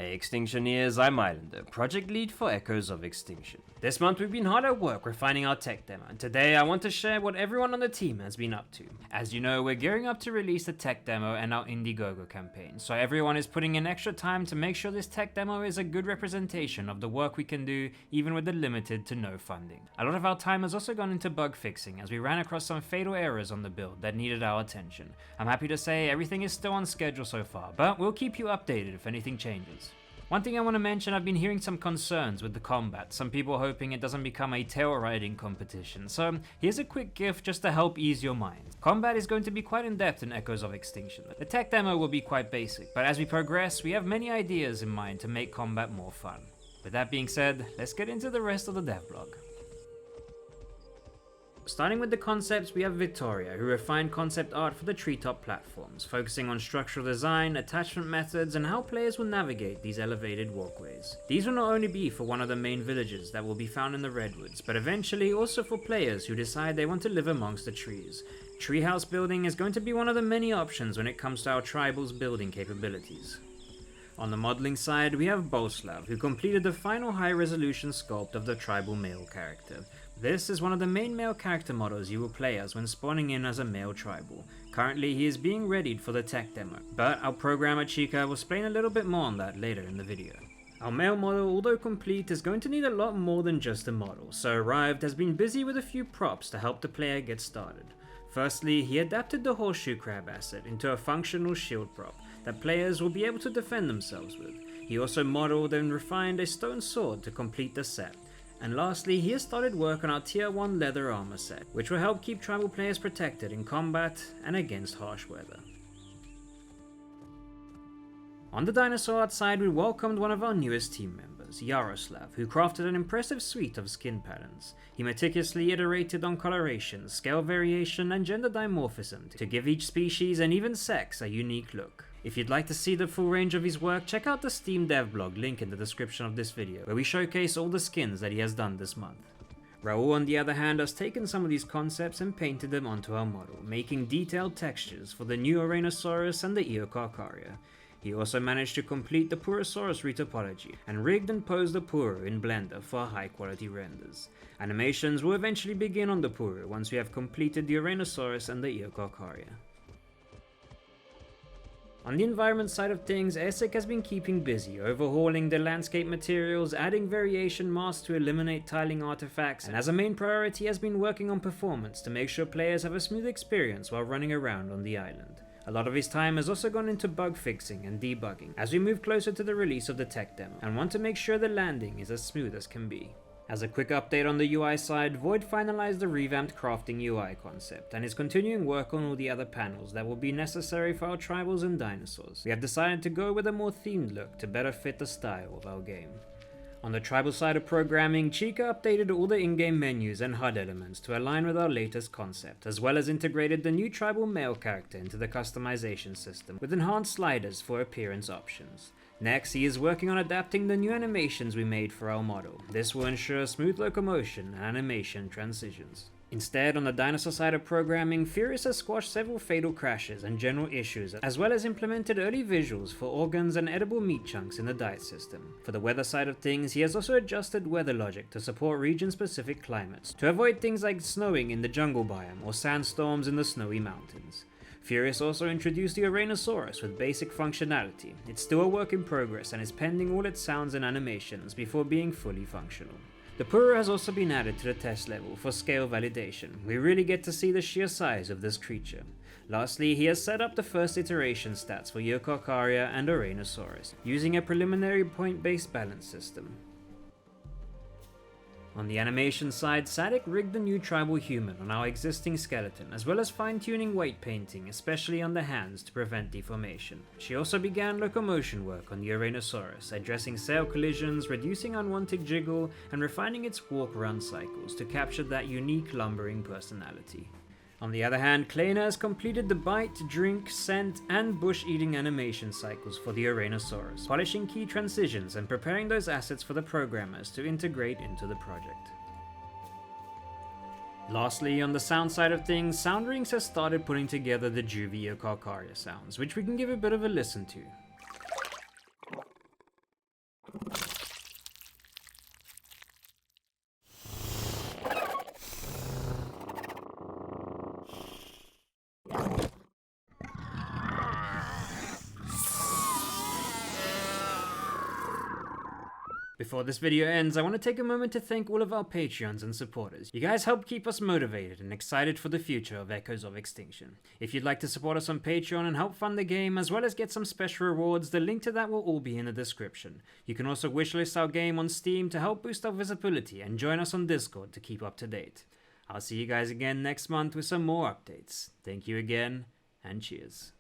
Hey Extinctioneers, I'm Islander, project lead for Echoes of Extinction. This month we've been hard at work refining our tech demo, and today I want to share what everyone on the team has been up to. As you know, we're gearing up to release the tech demo and our Indiegogo campaign, so everyone is putting in extra time to make sure this tech demo is a good representation of the work we can do, even with the limited to no funding. A lot of our time has also gone into bug fixing, as we ran across some fatal errors on the build that needed our attention. I'm happy to say everything is still on schedule so far, but we'll keep you updated if anything changes. One thing I want to mention, I've been hearing some concerns with the combat, some people hoping it doesn't become a tail riding competition, so here's a quick gift just to help ease your mind. Combat is going to be quite in depth in Echoes of Extinction. The tech demo will be quite basic, but as we progress, we have many ideas in mind to make combat more fun. With that being said, let's get into the rest of the devlog. Starting with the concepts, we have Victoria, who refined concept art for the treetop platforms, focusing on structural design, attachment methods, and how players will navigate these elevated walkways. These will not only be for one of the main villages that will be found in the Redwoods, but eventually also for players who decide they want to live amongst the trees. Treehouse building is going to be one of the many options when it comes to our tribal's building capabilities. On the modeling side, we have Boslav, who completed the final high-resolution sculpt of the tribal male character. This is one of the main male character models you will play as when spawning in as a male tribal. Currently, he is being readied for the tech demo, but our programmer Chica will explain a little bit more on that later in the video. Our male model, although complete, is going to need a lot more than just a model, so Arrived has been busy with a few props to help the player get started. Firstly, he adapted the horseshoe crab asset into a functional shield prop that players will be able to defend themselves with. He also modeled and refined a stone sword to complete the set. And lastly, he has started work on our tier 1 leather armor set, which will help keep tribal players protected in combat and against harsh weather. On the Dinosaur art side, we welcomed one of our newest team members, Yaroslav, who crafted an impressive suite of skin patterns. He meticulously iterated on coloration, scale variation, and gender dimorphism to give each species and even sex a unique look. If you'd like to see the full range of his work, check out the Steam dev blog, link in the description of this video, where we showcase all the skins that he has done this month. Raul, on the other hand, has taken some of these concepts and painted them onto our model, making detailed textures for the new Oranosaurus and the Eocarcharia. He also managed to complete the Purosaurus retopology, and rigged and posed the Puro in Blender for high quality renders. Animations will eventually begin on the Puro once we have completed the Oranosaurus and the Eocarcharia. On the environment side of things, Esek has been keeping busy, overhauling the landscape materials, adding variation masks to eliminate tiling artifacts, and as a main priority has been working on performance to make sure players have a smooth experience while running around on the island. A lot of his time has also gone into bug fixing and debugging as we move closer to the release of the tech demo, and want to make sure the landing is as smooth as can be. As a quick update on the UI side, Void finalized the revamped crafting UI concept and is continuing work on all the other panels that will be necessary for our tribals and dinosaurs. We have decided to go with a more themed look to better fit the style of our game. On the tribal side of programming, Chica updated all the in-game menus and HUD elements to align with our latest concept, as well as integrated the new tribal male character into the customization system with enhanced sliders for appearance options. Next, he is working on adapting the new animations we made for our model. This will ensure smooth locomotion and animation transitions. Instead, on the dinosaur side of programming, Furious has squashed several fatal crashes and general issues, as well as implemented early visuals for organs and edible meat chunks in the diet system. For the weather side of things, he has also adjusted weather logic to support region-specific climates, to avoid things like snowing in the jungle biome or sandstorms in the snowy mountains. Furious also introduced the Oranosaurus with basic functionality. It's still a work in progress and is pending all its sounds and animations before being fully functional. The Puro has also been added to the test level for scale validation. We really get to see the sheer size of this creature. Lastly, he has set up the first iteration stats for Eocarcharia and Oranosaurus, using a preliminary point-based balance system. On the animation side, Sadik rigged the new tribal human on our existing skeleton, as well as fine-tuning weight painting, especially on the hands to prevent deformation. She also began locomotion work on the Oranosaurus, addressing sail collisions, reducing unwanted jiggle, and refining its walk-run cycles to capture that unique lumbering personality. On the other hand, Kleina has completed the bite, drink, scent, and bush-eating animation cycles for the Oranosaurus, polishing key transitions and preparing those assets for the programmers to integrate into the project. Lastly, on the sound side of things, Soundrings has started putting together the Juvie Eocarcharia sounds, which we can give a bit of a listen to. Before this video ends, I want to take a moment to thank all of our Patreons and supporters. You guys help keep us motivated and excited for the future of Echoes of Extinction. If you'd like to support us on Patreon and help fund the game, as well as get some special rewards, the link to that will all be in the description. You can also wishlist our game on Steam to help boost our visibility, and join us on Discord to keep up to date. I'll see you guys again next month with some more updates. Thank you again, and cheers.